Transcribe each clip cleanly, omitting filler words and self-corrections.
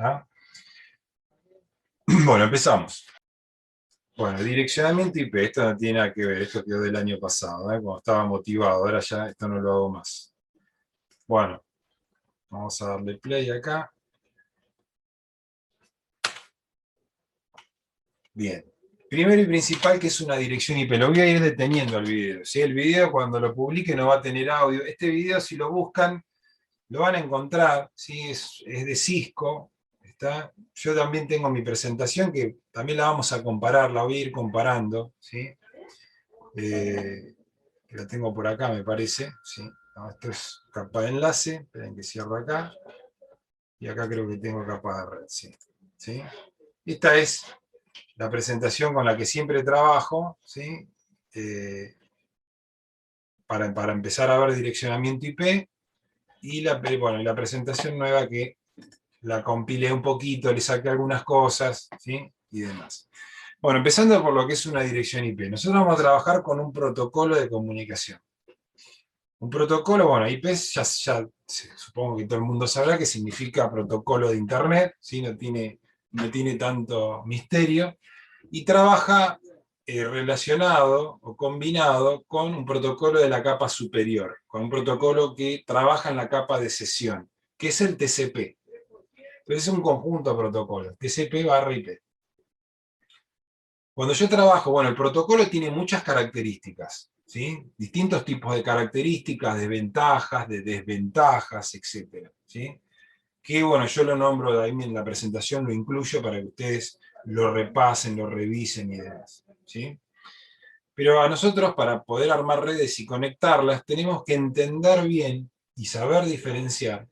¿Ah? Bueno, empezamos. Bueno, direccionamiento IP, esto no tiene nada que ver, esto quedó del año pasado, cuando estaba motivado, ahora ya esto no lo hago más. Bueno, vamos a darle play acá. Bien. Primero y principal, que es una dirección IP. Lo voy a ir deteniendo al video. ¿Sí? El video, cuando lo publique, no va a tener audio. Este video, si lo buscan, lo van a encontrar. ¿Sí? Es de Cisco. ¿Está? Yo también tengo mi presentación, que también la vamos a comparar, la voy a ir comparando. ¿Sí? Que la tengo por acá, me parece. ¿Sí? No, esto es capa de enlace. Esperen que cierro acá. Y acá creo que tengo capa de red. ¿Sí? ¿Sí? Esta es la presentación con la que siempre trabajo, ¿sí? Para empezar a ver direccionamiento IP, y la presentación nueva que la compilé un poquito, le saqué algunas cosas, ¿sí? Y demás. Bueno, empezando por lo que es una dirección IP. Nosotros vamos a trabajar con un protocolo de comunicación. Un protocolo, bueno, IP ya supongo que todo el mundo sabrá que significa protocolo de Internet, ¿sí? No tiene tanto misterio. Y trabaja relacionado o combinado con un protocolo de la capa superior, con un protocolo que trabaja en la capa de sesión, que es el TCP. Entonces es un conjunto de protocolos, TCP/IP. Cuando yo trabajo, bueno, el protocolo tiene muchas características, ¿sí? Distintos tipos de características, de ventajas, de desventajas, etc. ¿Sí? Que bueno, yo lo nombro ahí en la presentación, lo incluyo para que ustedes lo repasen, lo revisen y demás. ¿Sí? Pero a nosotros, para poder armar redes y conectarlas, tenemos que entender bien y saber diferenciar.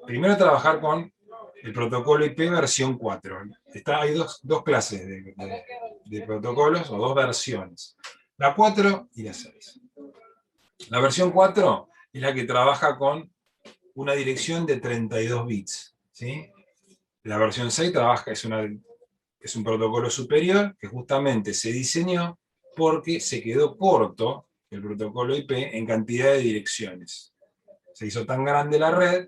Primero trabajar con el protocolo IP versión 4. Hay dos clases de protocolos, o dos versiones. La 4 y la 6. La versión 4 es la que trabaja con una dirección de 32 bits. ¿Sí? La versión 6 es un protocolo superior que justamente se diseñó porque se quedó corto el protocolo IP en cantidad de direcciones. Se hizo tan grande la red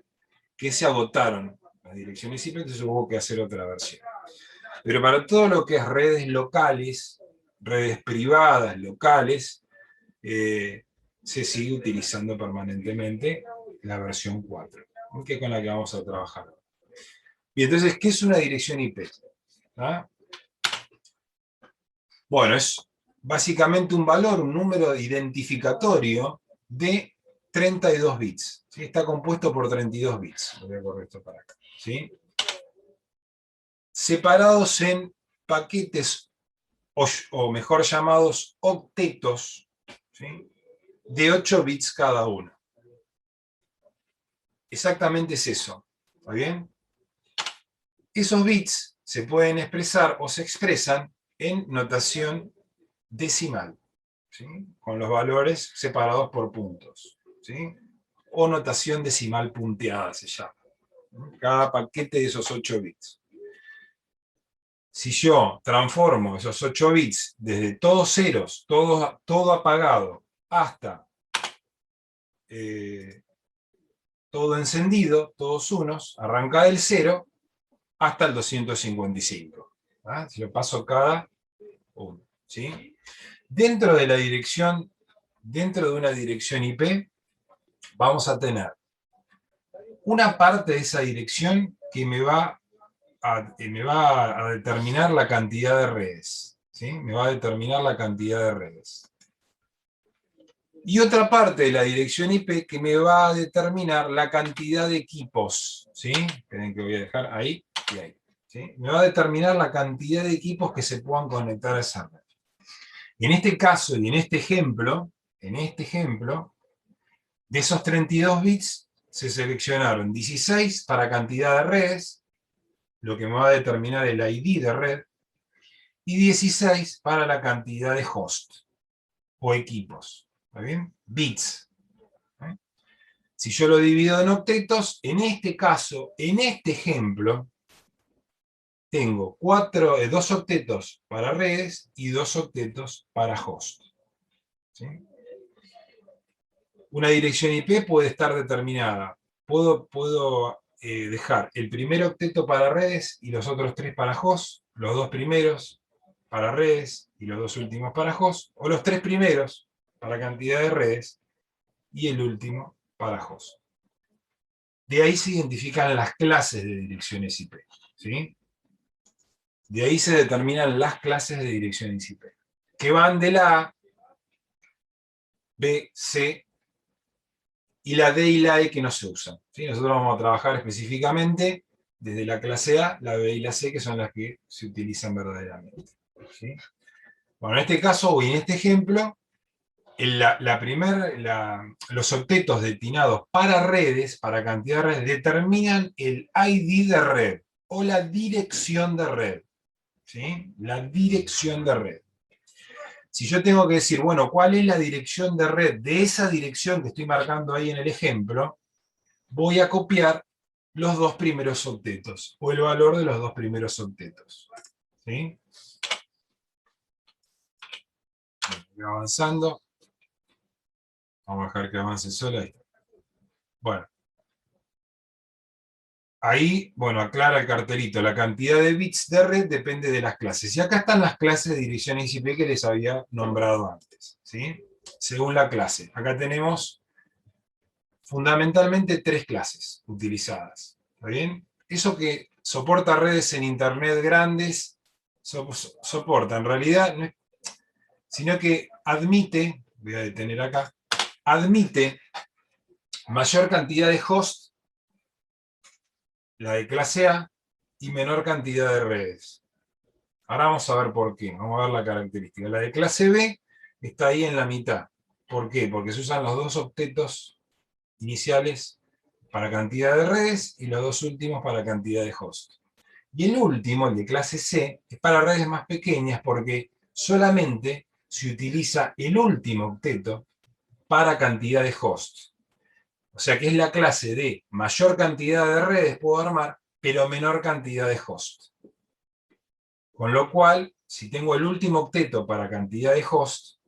que se agotaron las direcciones IP, entonces hubo que hacer otra versión. Pero para todo lo que es redes locales, redes privadas locales, se sigue utilizando permanentemente la versión 4, que es con la que vamos a trabajar. Y entonces, ¿qué es una dirección IP? ¿Ah? Bueno, es básicamente un valor, un número identificatorio de 32 bits. ¿Sí? Está compuesto por 32 bits. Voy a correr esto para acá. ¿Sí? Separados en paquetes, o mejor llamados octetos, ¿sí? De 8 bits cada uno. Exactamente es eso. ¿Está bien? Esos bits se pueden expresar o se expresan en notación decimal, ¿sí? Con los valores separados por puntos, ¿sí? O notación decimal punteada se llama. Cada paquete de esos 8 bits. Si yo transformo esos 8 bits desde todos ceros, todo apagado, hasta todo encendido, todos unos, arranca del 0 hasta el 255. ¿Ah? Si lo paso cada uno. ¿Sí? Dentro de una dirección IP, vamos a tener una parte de esa dirección que me va a determinar la cantidad de redes. ¿Sí? Me va a determinar la cantidad de redes. Y otra parte de la dirección IP que me va a determinar la cantidad de equipos. ¿Sí? Esperen que voy a dejar ahí y ahí. ¿Sí? Me va a determinar la cantidad de equipos que se puedan conectar a esa red. Y en este caso, y en este ejemplo, de esos 32 bits, se seleccionaron 16 para cantidad de redes, lo que me va a determinar el ID de red, y 16 para la cantidad de host, o equipos. ¿Está bien? Bits. ¿Eh? Si yo lo divido en octetos, en este caso, en este ejemplo, tengo 2 octetos para redes y 2 octetos para host. ¿Sí? Una dirección IP puede estar determinada. Puedo dejar el primer octeto para redes y los otros 3 para host, los 2 primeros para redes y los 2 últimos para host, o los 3 primeros para cantidad de redes y el último para host. De ahí se identifican las clases de direcciones IP, ¿sí? De ahí se determinan las clases de direcciones IP, que van de la A, B, C, y la D y la E que no se usan, ¿sí? Nosotros vamos a trabajar específicamente desde la clase A, la B y la C, que son las que se utilizan verdaderamente, ¿sí? Bueno, en este caso, o en este ejemplo, los octetos destinados para redes, para cantidad de redes, determinan el ID de red, o la dirección de red, ¿sí? La dirección de red. Si yo tengo que decir, bueno, ¿cuál es la dirección de red de esa dirección que estoy marcando ahí en el ejemplo? Voy a copiar los 2 primeros octetos, o el valor de los 2 primeros octetos, ¿sí? Voy avanzando. Vamos a dejar que avance sola. Ahí está. Bueno. Ahí, bueno, aclara el cartelito. La cantidad de bits de red depende de las clases. Y acá están las clases de direcciones IP que les había nombrado antes, ¿sí? Según la clase. Acá tenemos fundamentalmente 3 clases utilizadas. ¿Está bien? Eso que soporta redes en Internet grandes, soporta en realidad, no es, sino que admite, voy a detener acá, admite mayor cantidad de hosts, la de clase A, y menor cantidad de redes. Ahora vamos a ver por qué, vamos a ver la característica. La de clase B está ahí en la mitad. ¿Por qué? Porque se usan los 2 octetos iniciales para cantidad de redes y los 2 últimos para cantidad de hosts. Y el último, el de clase C, es para redes más pequeñas porque solamente se utiliza el último octeto para cantidad de hosts. O sea que es la clase de mayor cantidad de redes puedo armar, pero menor cantidad de hosts. Con lo cual, si tengo el último octeto para cantidad de hosts,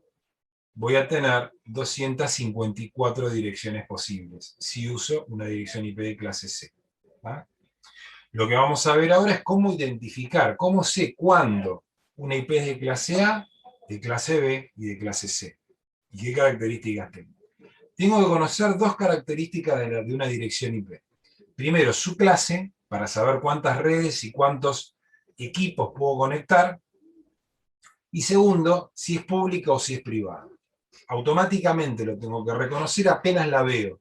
voy a tener 254 direcciones posibles, si uso una dirección IP de clase C. ¿Va? Lo que vamos a ver ahora es cómo identificar, cómo sé cuándo una IP es de clase A, de clase B y de clase C. ¿Y qué características tengo? Tengo que conocer 2 características de una dirección IP. Primero, su clase, para saber cuántas redes y cuántos equipos puedo conectar. Y segundo, si es pública o si es privada. Automáticamente lo tengo que reconocer apenas la veo.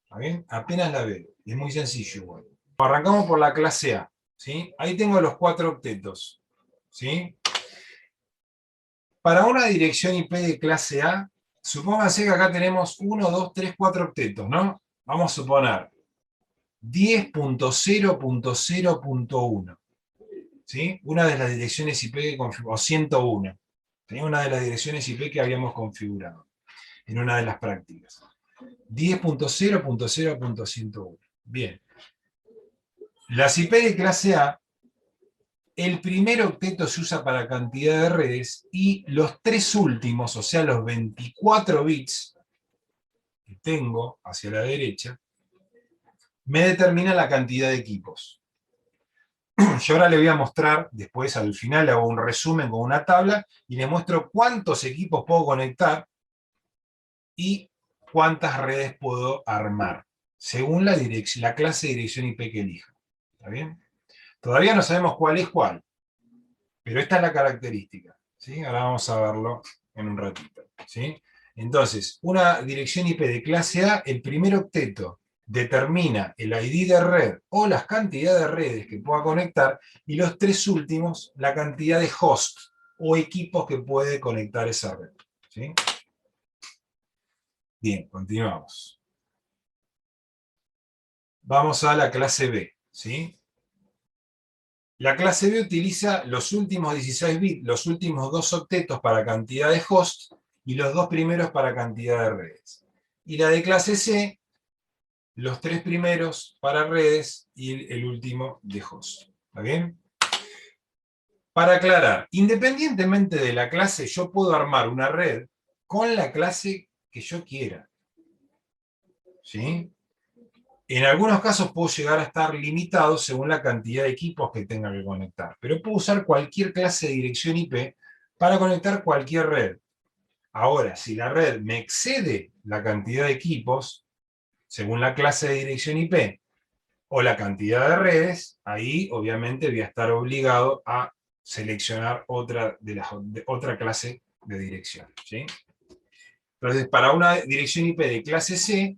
¿Está bien? Apenas la veo. Es muy sencillo igual. Arrancamos por la clase A, ¿sí? Ahí tengo los 4 octetos, ¿sí? Para una dirección IP de clase A, supónganse que acá tenemos 1, 2, 3, 4 octetos, ¿no? Vamos a suponer 10.0.0.1, ¿sí? Una de las direcciones IP que configuramos, o 101, ¿sí? Una de las direcciones IP que habíamos configurado en una de las prácticas. 10.0.0.101. Bien. Las IP de clase A, el primer octeto se usa para cantidad de redes y los 3 últimos, o sea, los 24 bits que tengo hacia la derecha, me determina la cantidad de equipos. Yo ahora le voy a mostrar, después al final hago un resumen con una tabla y le muestro cuántos equipos puedo conectar y cuántas redes puedo armar, según la clase de dirección IP que elija. ¿Está bien? Todavía no sabemos cuál es cuál, pero esta es la característica, ¿sí? Ahora vamos a verlo en un ratito, ¿sí? Entonces, una dirección IP de clase A, el primer octeto determina el ID de red o las cantidades de redes que pueda conectar, y los 3 últimos, la cantidad de hosts o equipos que puede conectar esa red, ¿sí? Bien, continuamos. Vamos a la clase B, ¿sí? La clase B utiliza los últimos 16 bits, los últimos 2 octetos para cantidad de hosts y los 2 primeros para cantidad de redes. Y la de clase C, los 3 primeros para redes y el último de host. ¿Está bien? Para aclarar, independientemente de la clase, yo puedo armar una red con la clase que yo quiera. ¿Sí? En algunos casos puedo llegar a estar limitado según la cantidad de equipos que tenga que conectar, pero puedo usar cualquier clase de dirección IP para conectar cualquier red. Ahora, si la red me excede la cantidad de equipos, según la clase de dirección IP, o la cantidad de redes, ahí obviamente voy a estar obligado a seleccionar otra clase de dirección, ¿sí? Entonces, para una dirección IP de clase C,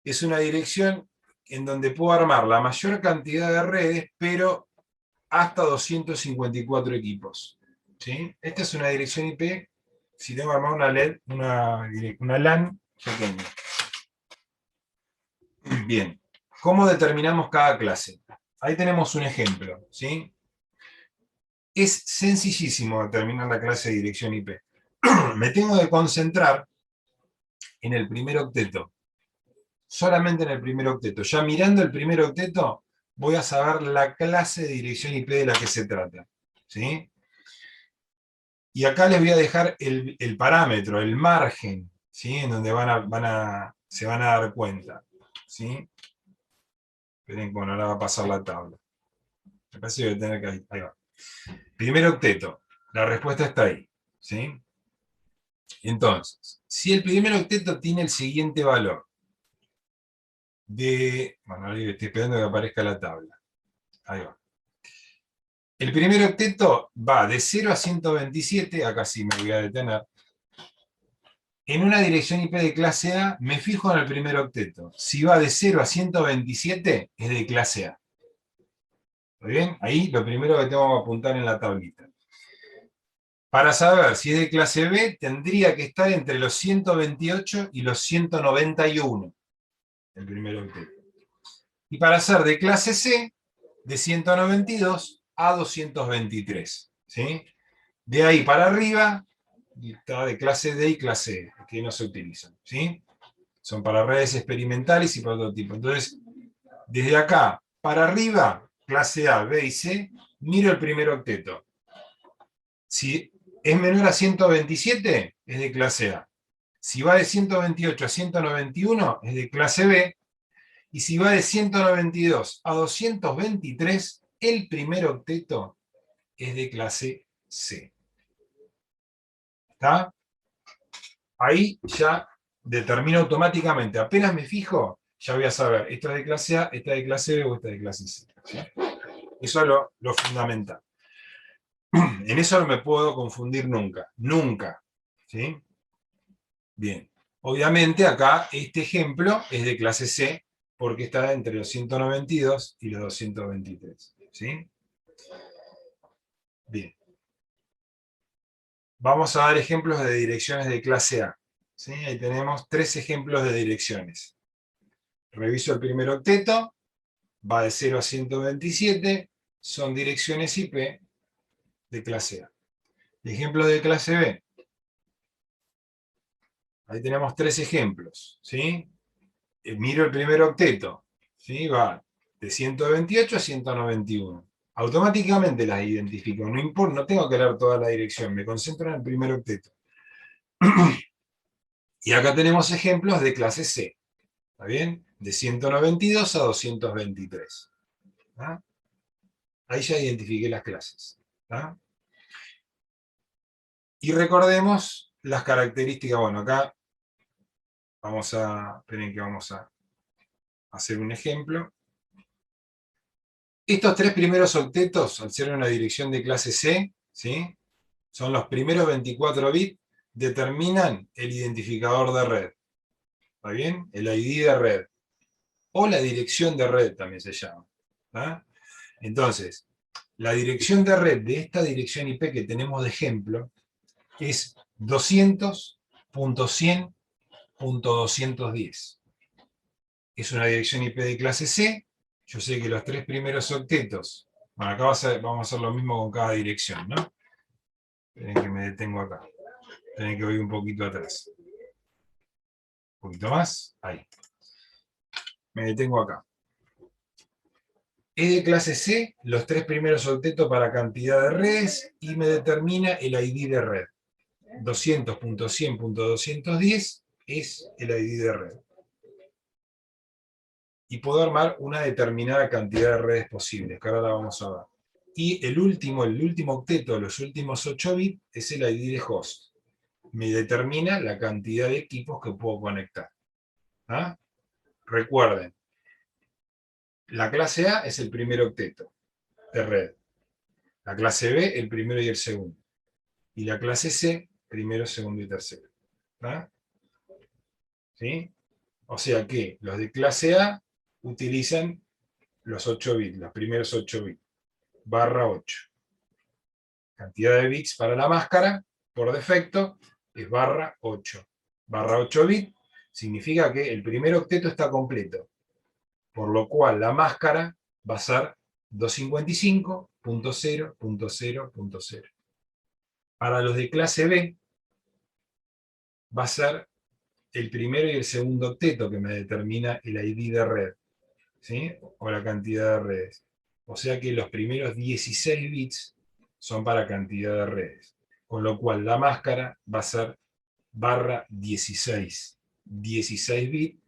es una dirección en donde puedo armar la mayor cantidad de redes, pero hasta 254 equipos, ¿sí? Esta es una dirección IP, si tengo armado una LED, una LAN pequeña. Bien, ¿cómo determinamos cada clase? Ahí tenemos un ejemplo, ¿sí? Es sencillísimo determinar la clase de dirección IP. Me tengo que concentrar en el primer octeto, solamente en el primer octeto. Ya mirando el primer octeto, voy a saber la clase de dirección IP de la que se trata, ¿sí? Y acá les voy a dejar el parámetro, el margen, ¿sí? En donde se van a dar cuenta, ¿sí? Esperen, bueno, ahora va a pasar la tabla. Me parece que voy a tener que... Ahí va. Primer octeto. La respuesta está ahí, ¿sí? Entonces, si el primer octeto tiene el siguiente valor bueno, ahora estoy esperando que aparezca la tabla. Ahí va. El primer octeto va de 0 a 127, acá sí me voy a detener. En una dirección IP de clase A, me fijo en el primer octeto. Si va de 0 a 127, es de clase A. ¿Está bien? Ahí lo primero que tengo que apuntar en la tablita. Para saber si es de clase B, tendría que estar entre los 128 y los 191, el primer octeto. Y para ser de clase C, de 192 a 223. ¿Sí? De ahí para arriba, está de clase D y clase E, que no se utilizan. ¿Sí? Son para redes experimentales y para otro tipo. Entonces, desde acá para arriba, clase A, B y C, miro el primer octeto. Si es menor a 127, es de clase A. Si va de 128 a 191, es de clase B. Y si va de 192 a 223, el primer octeto es de clase C. ¿Está? Ahí ya determino automáticamente. Apenas me fijo, ya voy a saber, esta es de clase A, esta es de clase B o esta es de clase C. ¿Sí? Eso es lo fundamental. En eso no me puedo confundir nunca. Nunca. ¿Sí? Bien. Obviamente acá este ejemplo es de clase C porque está entre los 192 y los 223. ¿Sí? Bien. Vamos a dar ejemplos de direcciones de clase A. ¿Sí? Ahí tenemos 3 ejemplos de direcciones. Reviso el primer octeto, va de 0 a 127, son direcciones IP de clase A. Ejemplos de clase B. Ahí tenemos 3 ejemplos. ¿Sí? Miro el primer octeto. ¿Sí? Va de 128 a 191. Automáticamente las identifico. No importa, no tengo que leer toda la dirección, me concentro en el primer octeto. Y acá tenemos ejemplos de clase C. ¿Está bien? De 192 a 223. ¿Ah? Ahí ya identifiqué las clases. ¿Ah? Y recordemos las características. Bueno, acá esperen que vamos a hacer un ejemplo. Estos 3 primeros octetos, al ser una dirección de clase C, ¿sí? Son los primeros 24 bits, determinan el identificador de red. ¿Está bien? El ID de red. O la dirección de red también se llama. ¿Ah? Entonces, la dirección de red de esta dirección IP que tenemos de ejemplo es 200.100.210. Es una dirección IP de clase C. Yo sé que los 3 primeros octetos, bueno, acá vamos a hacer lo mismo con cada dirección, ¿no? Esperen que me detengo acá. Tienen que ir un poquito atrás. Un poquito más. Ahí. Me detengo acá. Es de clase C, los 3 primeros octetos para cantidad de redes y me determina el ID de red. 200.100.210 es el ID de red. y puedo armar una determinada cantidad de redes posibles, que ahora la vamos a ver. Y el último octeto, los últimos 8 bits, es el ID de host. Me determina la cantidad de equipos que puedo conectar. ¿Ah? Recuerden, la clase A es el primer octeto de red. La clase B, el primero y el segundo. Y la clase C, primero, segundo y tercero. ¿Ah? ¿Sí? O sea que los de clase A utilizan los 8 bits, los primeros 8 bits, barra 8. Cantidad de bits para la máscara, por defecto, es barra 8. Barra 8 bits significa que el primer octeto está completo, por lo cual la máscara va a ser 255.0.0.0. Para los de clase B, va a ser el primero y el segundo octeto que me determina el ID de red, ¿sí? O la cantidad de redes. O sea que los primeros 16 bits son para cantidad de redes. Con lo cual la máscara va a ser barra 16. 16 bits,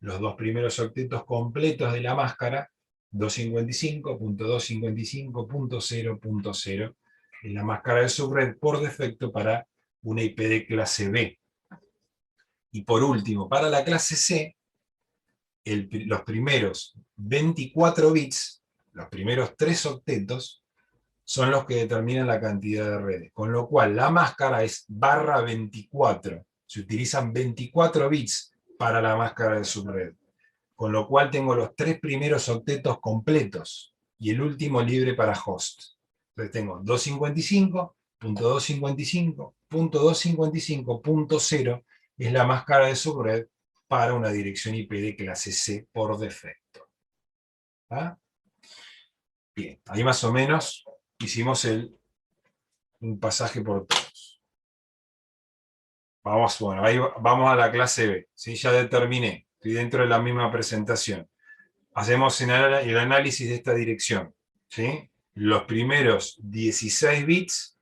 los dos primeros octetos completos de la máscara, 255.255.0.0, en la máscara de subred por defecto para una IP de clase B. Y por último, para la clase C, los primeros 24 bits, los primeros 3 octetos, son los que determinan la cantidad de redes. Con lo cual, la máscara es barra 24. Se utilizan 24 bits para la máscara de subred. Con lo cual tengo los 3 primeros octetos completos y el último libre para host. Entonces tengo 255.255.255.0 es la máscara de subred para una dirección IP de clase C por defecto. ¿Ah? Bien, ahí más o menos hicimos un pasaje por todos. Vamos, bueno, ahí vamos a la clase B. ¿Sí? Ya determiné, estoy dentro de la misma presentación. Hacemos el análisis de esta dirección. ¿Sí? Los primeros 16 bits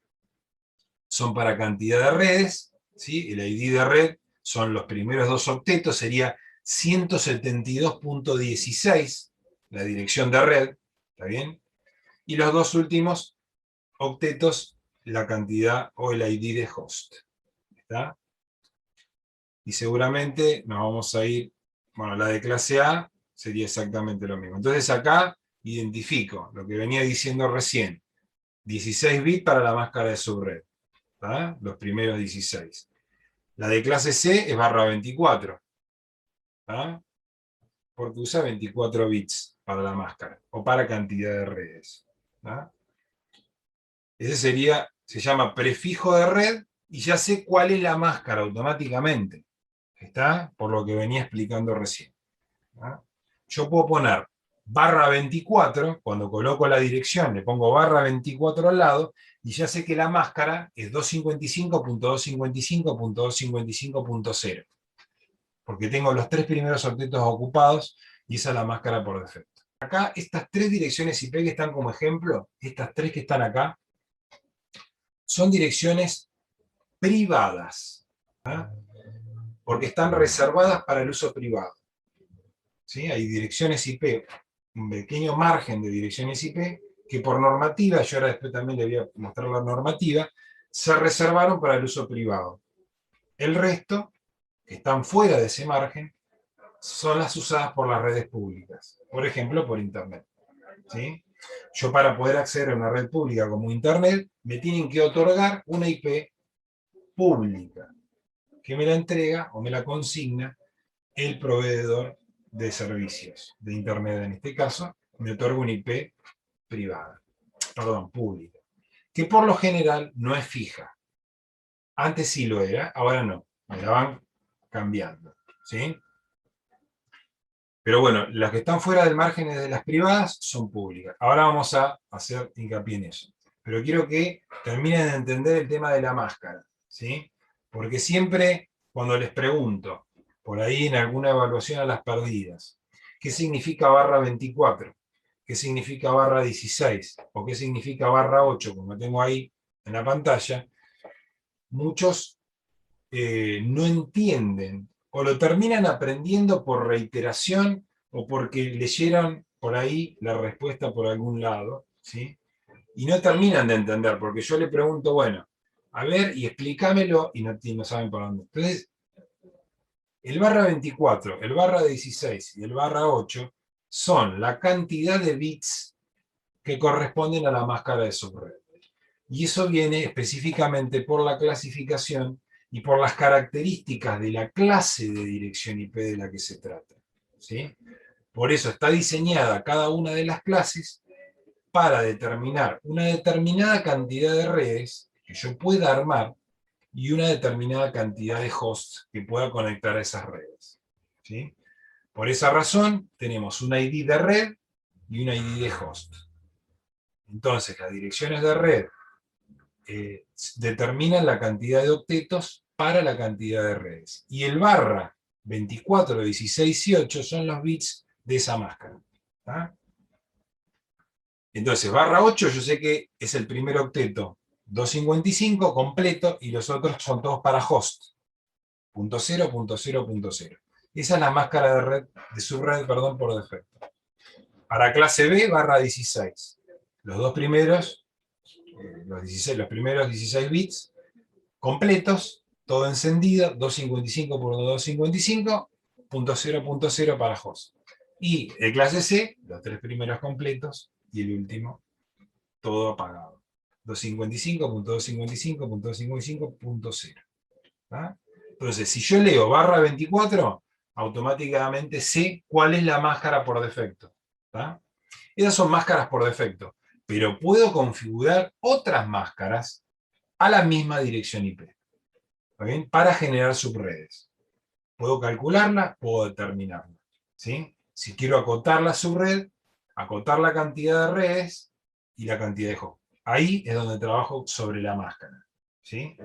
son para cantidad de redes, ¿sí? El ID de red son los primeros 2 octetos, sería 172.16, la dirección de red, ¿está bien? Y los dos últimos octetos, la cantidad o el ID de host. ¿Está? Y seguramente nos vamos a ir, bueno, la de clase A sería exactamente lo mismo. Entonces acá identifico lo que venía diciendo recién, 16 bits para la máscara de subred, ¿tá? Los primeros 16. La de clase C es barra 24, ¿tá? Porque usa 24 bits para la máscara, o para cantidad de redes. ¿Tá? Ese sería, se llama prefijo de red, y ya sé cuál es la máscara automáticamente. ¿Está? Por lo que venía explicando recién. ¿Tá? Yo puedo poner barra 24, cuando coloco la dirección le pongo barra 24 al lado, y ya sé que la máscara es 255.255.255.0, porque tengo los 3 primeros octetos ocupados, y esa es la máscara por defecto. Acá, estas 3 direcciones IP que están como ejemplo, estas 3 que están acá, son direcciones privadas, ¿tá? Porque están reservadas para el uso privado. ¿Sí? Hay direcciones IP, un pequeño margen de direcciones IP, que por normativa, yo ahora después también le voy a mostrar la normativa, se reservaron para el uso privado. El resto, que están fuera de ese margen, son las usadas por las redes públicas. Por ejemplo, por Internet. ¿Sí? Yo para poder acceder a una red pública como Internet, me tienen que otorgar una IP pública, que me la entrega o me la consigna el proveedor de servicios de Internet, en este caso, me otorga una IP privada, perdón, pública, que por lo general no es fija. Antes sí lo era, ahora no, me la van cambiando, ¿sí? Pero bueno, las que están fuera del margen de las privadas son públicas. Ahora vamos a hacer hincapié en eso. Pero quiero que terminen de entender el tema de la máscara, ¿sí? Porque siempre cuando les pregunto, por ahí en alguna evaluación a las perdidas, ¿qué significa barra 24? ¿Qué significa barra 16? ¿O qué significa barra 8? Como tengo ahí en la pantalla, muchos no entienden o lo terminan aprendiendo por reiteración o porque leyeron por ahí la respuesta por algún lado, ¿sí? Y no terminan de entender, porque yo le pregunto, bueno, a ver, y explícamelo, y no saben por dónde. Entonces, el barra 24, el barra 16 y el barra 8 son la cantidad de bits que corresponden a la máscara de subred. Y eso viene específicamente por la clasificación y por las características de la clase de dirección IP de la que se trata, ¿sí? Por eso está diseñada cada una de las clases para determinar una determinada cantidad de redes que yo pueda armar y una determinada cantidad de hosts que pueda conectar a esas redes, ¿sí? Por esa razón, tenemos un ID de red y un ID de host. Entonces, las direcciones de red determinan la cantidad de octetos para la cantidad de redes. Y el barra 24, 16 y 8 son los bits de esa máscara. ¿Tá? Entonces, barra 8 yo sé que es el primer octeto 255 completo y los otros son todos para host. Punto 0, punto 0, punto 0. Esa es la máscara de red, de subred, perdón, por defecto. Para clase B, barra 16. Los dos primeros, los primeros 16 bits completos, todo encendido, 255 por 255, punto 0, punto 0 para host. Y de clase C, los tres primeros completos y el último, todo apagado. 255.255.255.0. ¿Ah? Entonces, si yo leo barra 24, automáticamente sé cuál es la máscara por defecto. ¿Ah? Esas son máscaras por defecto, pero puedo configurar otras máscaras a la misma dirección IP. ¿Está bien? Para generar subredes. Puedo calcularla, puedo determinarla. ¿Sí? Si quiero acotar la subred, acotar la cantidad de redes y la cantidad de hosts. Ahí es donde trabajo sobre la máscara. ¿Sí?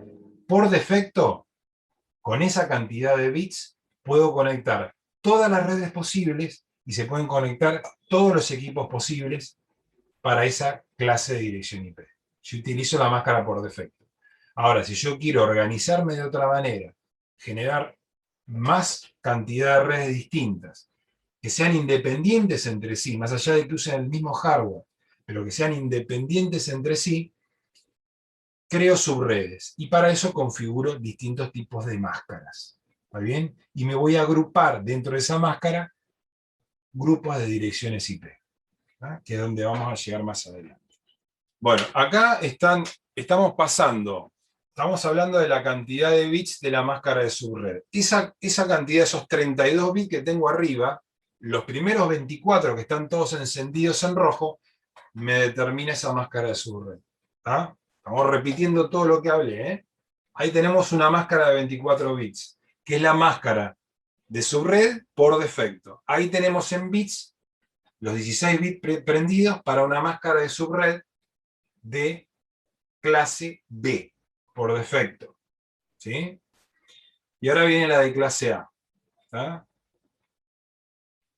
Por defecto, con esa cantidad de bits, puedo conectar todas las redes posibles y se pueden conectar todos los equipos posibles para esa clase de dirección IP. Yo utilizo la máscara por defecto. Ahora, si yo quiero organizarme de otra manera, generar más cantidad de redes distintas, que sean independientes entre sí, más allá de que usen el mismo hardware, pero que sean independientes entre sí, creo subredes. Y para eso configuro distintos tipos de máscaras. ¿Está bien? Y me voy a agrupar dentro de esa máscara grupos de direcciones IP, ¿tá? Que es donde vamos a llegar más adelante. Bueno, acá estamos hablando de la cantidad de bits de la máscara de subred. Esa cantidad, esos 32 bits que tengo arriba, los primeros 24 que están todos encendidos en rojo, me determina esa máscara de subred. ¿Tá? Estamos repitiendo todo lo que hablé. ¿Eh? Ahí tenemos una máscara de 24 bits, que es la máscara de subred por defecto. Ahí tenemos en bits los 16 bits prendidos para una máscara de subred de clase B, por defecto. ¿Sí? Y ahora viene la de clase A. ¿Tá?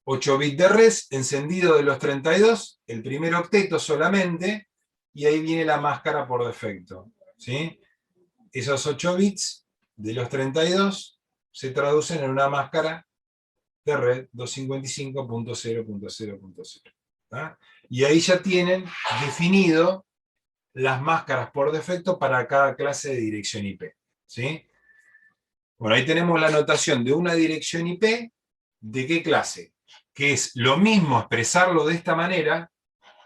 8 bits de res, encendido de los 32, el primer octeto solamente, y ahí viene la máscara por defecto. ¿Sí? Esos 8 bits de los 32 se traducen en una máscara de red 255.0.0.0. ¿Tá? Y ahí ya tienen definido las máscaras por defecto para cada clase de dirección IP. ¿Sí? Bueno, ahí tenemos la notación de una dirección IP, ¿de qué clase? Que es lo mismo expresarlo de esta manera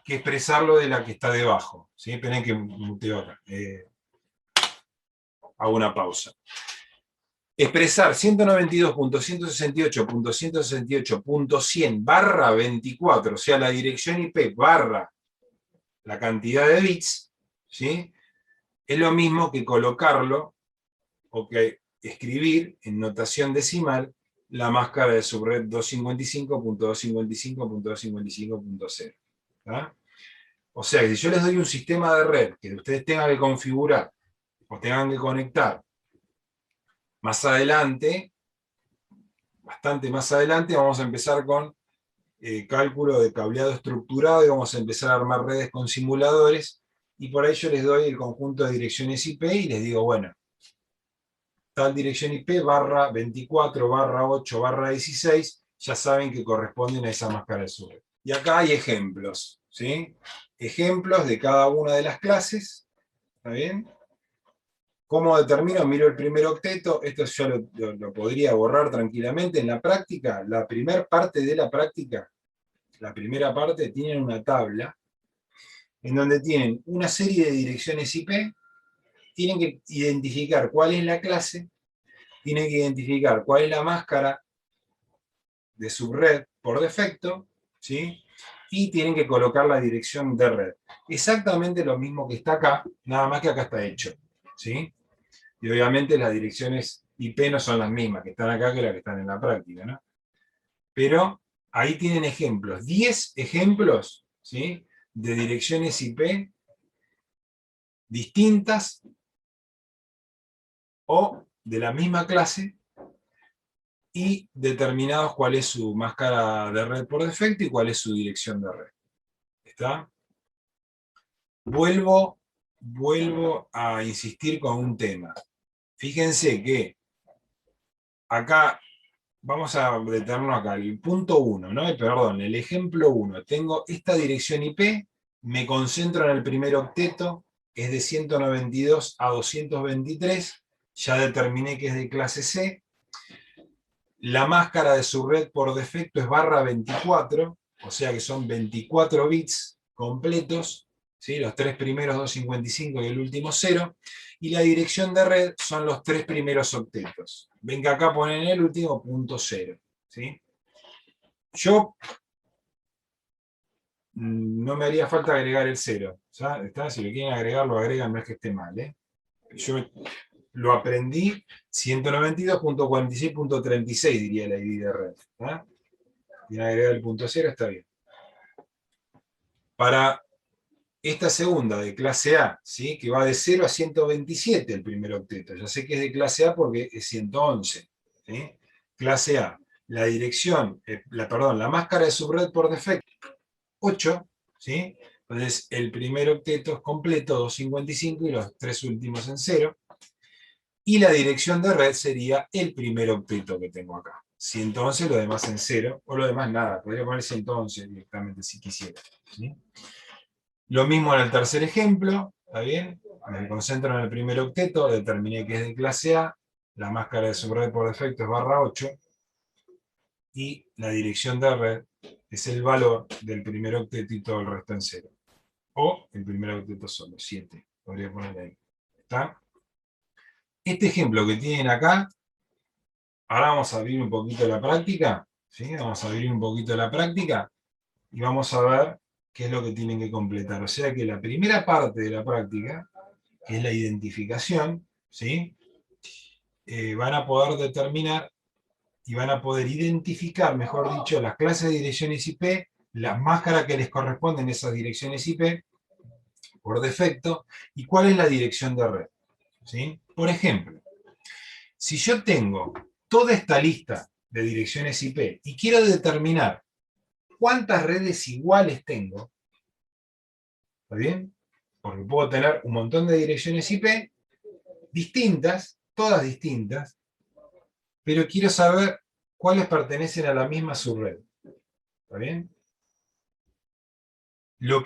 que expresarlo de la que está debajo. ¿Sí? Esperen que muteo acá. Hago una pausa. Expresar 192.168.168.100 barra 24, o sea, la dirección IP barra la cantidad de bits, ¿sí? Es lo mismo que colocarlo o que escribir en notación decimal la máscara de subred 255.255.255.0. ¿Ah? O sea, que si yo les doy un sistema de red que ustedes tengan que configurar o tengan que conectar más adelante, bastante más adelante, vamos a empezar con cálculo de cableado estructurado y vamos a empezar a armar redes con simuladores, y por ahí yo les doy el conjunto de direcciones IP y les digo, bueno, tal dirección IP barra 24, barra 8, barra 16 ya saben que corresponden a esa máscara de subred. Y acá hay ejemplos, ¿sí? Ejemplos de cada una de las clases, ¿está bien? ¿Cómo determino? Miro el primer octeto, esto yo lo podría borrar tranquilamente. En la práctica, la primera parte de la práctica, la primera parte tienen una tabla en donde tienen una serie de direcciones IP, tienen que identificar cuál es la clase, tienen que identificar cuál es la máscara de subred por defecto, ¿sí? Y tienen que colocar la dirección de red. Exactamente lo mismo que está acá, nada más que acá está hecho, ¿sí? Y obviamente las direcciones IP no son las mismas que están acá que las que están en la práctica, ¿no? Pero ahí tienen ejemplos, 10 ejemplos, ¿sí? De direcciones IP distintas o de la misma clase y determinados cuál es su máscara de red por defecto y cuál es su dirección de red. ¿Está? Vuelvo a insistir con un tema. Fíjense que acá, vamos a detenernos acá, el punto 1, ¿no? Perdón, el ejemplo 1. Tengo esta dirección IP, me concentro en el primer octeto, es de 192 a 223, ya determiné que es de clase C. La máscara de su red por defecto es /24, o sea que son 24 bits completos, ¿sí? Los tres primeros 255 y el último 0, y la dirección de red son los tres primeros octetos. Ven que acá ponen el último punto 0. ¿Sí? Yo no me haría falta agregar el 0. ¿Está? Si lo quieren agregar, lo agregan, no es que esté mal. Yo lo aprendí 192.46.36, diría la ID de red. Y agregar el punto 0 está bien. Para esta segunda de clase A, ¿sí? Que va de 0 a 127 el primer octeto. Ya sé que es de clase A porque es 111. ¿Sí? Clase A. La dirección, la máscara de subred por defecto, 8. ¿Sí? Entonces el primer octeto es completo, 255, y los tres últimos en 0. Y la dirección de red sería el primer octeto que tengo acá. 111, lo demás en 0, o lo demás nada. Podría poner 111 directamente si quisiera. ¿Sí? Lo mismo en el tercer ejemplo, ¿está bien? Me concentro en el primer octeto, determiné que es de clase A, la máscara de subred por defecto es /8, y la dirección de red es el valor del primer octeto y todo el resto en 0. O el primer octeto solo, 7. Podría poner ahí. ¿Está? Este ejemplo que tienen acá, ahora vamos a abrir un poquito la práctica, ¿sí? Vamos a abrir un poquito la práctica y vamos a ver qué es lo que tienen que completar. O sea que la primera parte de la práctica, que es la identificación, ¿sí? Van a poder determinar y van a poder identificar, mejor dicho, las clases de direcciones IP, las máscaras que les corresponden a esas direcciones IP por defecto, y cuál es la dirección de red. ¿Sí? Por ejemplo, si yo tengo toda esta lista de direcciones IP y quiero determinar cuántas redes iguales tengo, ¿está bien? Porque puedo tener un montón de direcciones IP distintas, todas distintas, pero quiero saber cuáles pertenecen a la misma subred. ¿Está bien? Lo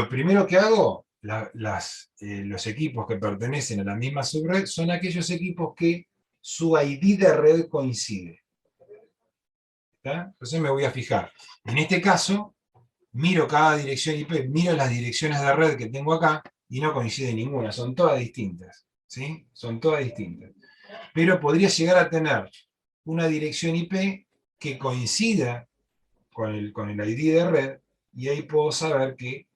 primero que hago, los equipos que pertenecen a la misma subred son aquellos equipos que su ID de red coincide. ¿Está? Entonces me voy a fijar. En este caso, miro cada dirección IP, miro las direcciones de red que tengo acá y no coincide ninguna, son todas distintas. ¿Sí? Son todas distintas. Pero podría llegar a tener una dirección IP que coincida con el ID de red, y ahí puedo saber que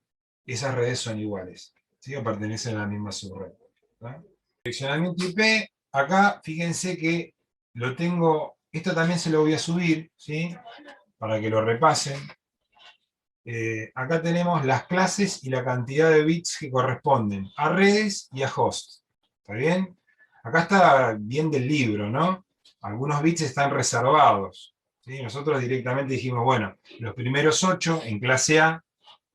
esas redes son iguales, ¿sí? O pertenecen a la misma subred. ¿Tá? Direccionamiento IP, acá fíjense que lo tengo, esto también se lo voy a subir, ¿sí? Para que lo repasen. Acá tenemos las clases y la cantidad de bits que corresponden a redes y a hosts. ¿Está bien? Acá está bien del libro, ¿no? Algunos bits están reservados. ¿Sí? Nosotros directamente dijimos, bueno, los primeros 8 en clase A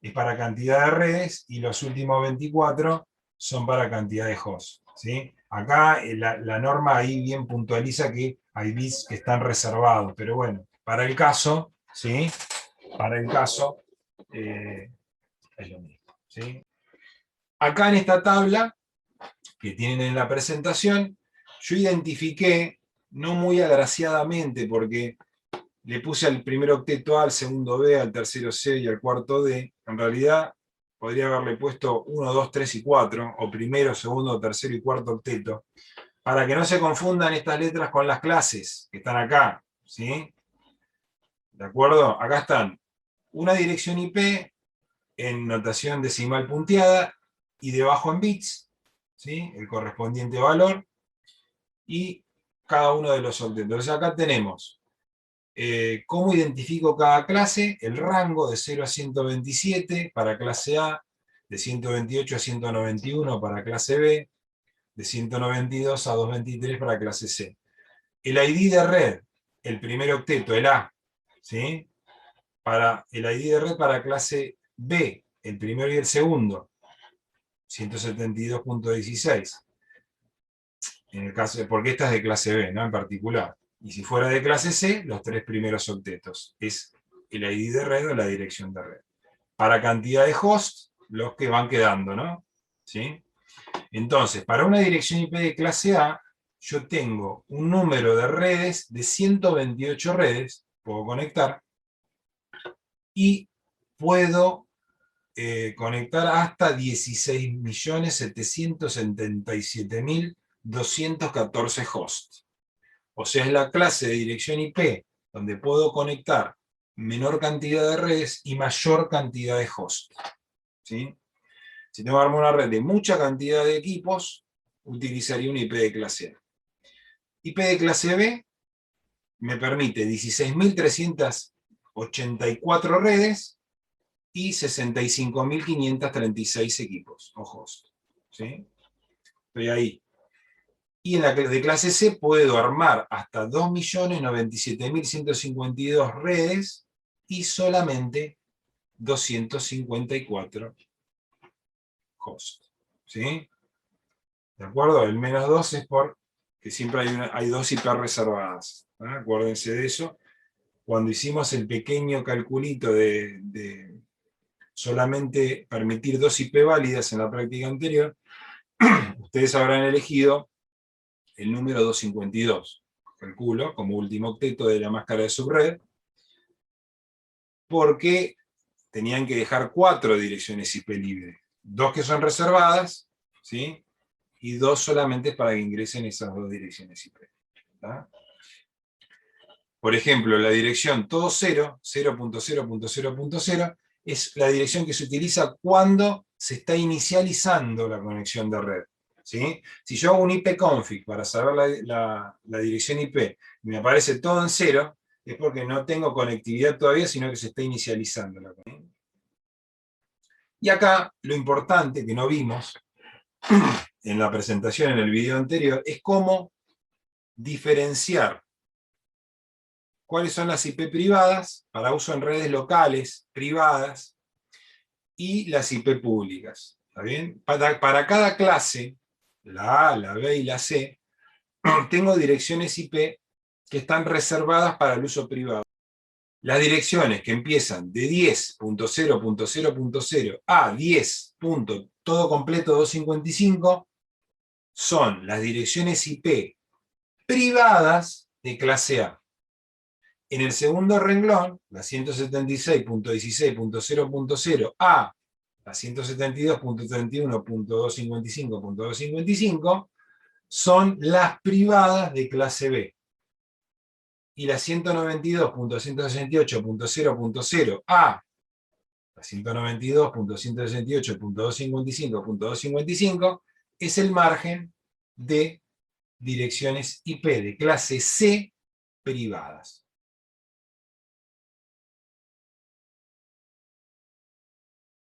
es para cantidad de redes y los últimos 24 son para cantidad de hosts. ¿Sí? Acá la norma ahí bien puntualiza que hay bits que están reservados, pero bueno, Para el caso, ¿sí? Para el caso, es lo mismo, ¿sí? Acá en esta tabla, que tienen en la presentación, yo identifiqué, no muy agraciadamente, porque le puse al primer octeto A, al segundo B, al tercero C y al cuarto D. En realidad, podría haberle puesto 1, 2, 3 y 4, o primero, segundo, tercero y cuarto octeto, para que no se confundan estas letras con las clases que están acá, ¿sí? ¿De acuerdo? Acá están una dirección IP en notación decimal punteada y debajo en bits, ¿sí? El correspondiente valor, y cada uno de los octetos. Entonces acá tenemos cómo identifico cada clase, el rango de 0 a 127 para clase A, de 128 a 191 para clase B, de 192 a 223 para clase C. El ID de red, el primer octeto, el A, ¿sí? Para el ID de red para clase B, el primero y el segundo, 172.16. En el caso, porque esta es de clase B, ¿no? En particular. Y si fuera de clase C, los 3 primeros octetos. Es el ID de red o la dirección de red. Para cantidad de hosts, los que van quedando, ¿no? ¿Sí? Entonces, para una dirección IP de clase A, yo tengo un número de redes de 128 redes, puedo conectar, y puedo conectar hasta 16.777.214 hosts. O sea, es la clase de dirección IP donde puedo conectar menor cantidad de redes y mayor cantidad de hosts, ¿sí? Si tengo que armar una red de mucha cantidad de equipos, utilizaría una IP de clase A. IP de clase B me permite 16.384 redes y 65.536 equipos o hosts, ¿sí? Estoy ahí. Y en la de clase C puedo armar hasta 2.097.152 redes y solamente 254 hosts, ¿sí? ¿De acuerdo? El menos 2 es porque siempre hay 2 IP reservadas, ¿eh? Acuérdense de eso. Cuando hicimos el pequeño calculito de solamente permitir 2 IP válidas en la práctica anterior, ustedes habrán elegido el número 252, calculo, como último octeto de la máscara de subred, porque tenían que dejar 4 direcciones IP libres. 2 que son reservadas, ¿sí? Y 2 solamente para que ingresen esas 2 direcciones IP. ¿Tá? Por ejemplo, la dirección todo 0, 0.0.0.0, es la dirección que se utiliza cuando se está inicializando la conexión de red, ¿sí? Si yo hago un ipconfig para saber la dirección IP y me aparece todo en 0, es porque no tengo conectividad todavía, sino que se está inicializando la conexión. Y acá, lo importante que no vimos en la presentación, en el video anterior, es cómo diferenciar cuáles son las IP privadas para uso en redes locales, privadas, y las IP públicas. ¿Está bien? Para cada clase, la A, la B y la C, tengo direcciones IP que están reservadas para el uso privado. Las direcciones que empiezan de 10.0.0.0 a 10. todo completo 255 son las direcciones IP privadas de clase A. En el segundo renglón, la 176.16.0.0 a la 172.31.255.255 son las privadas de clase B. Y la 192.168.0.0 a la 192.168.255.255 es el margen de direcciones IP de clase C privadas.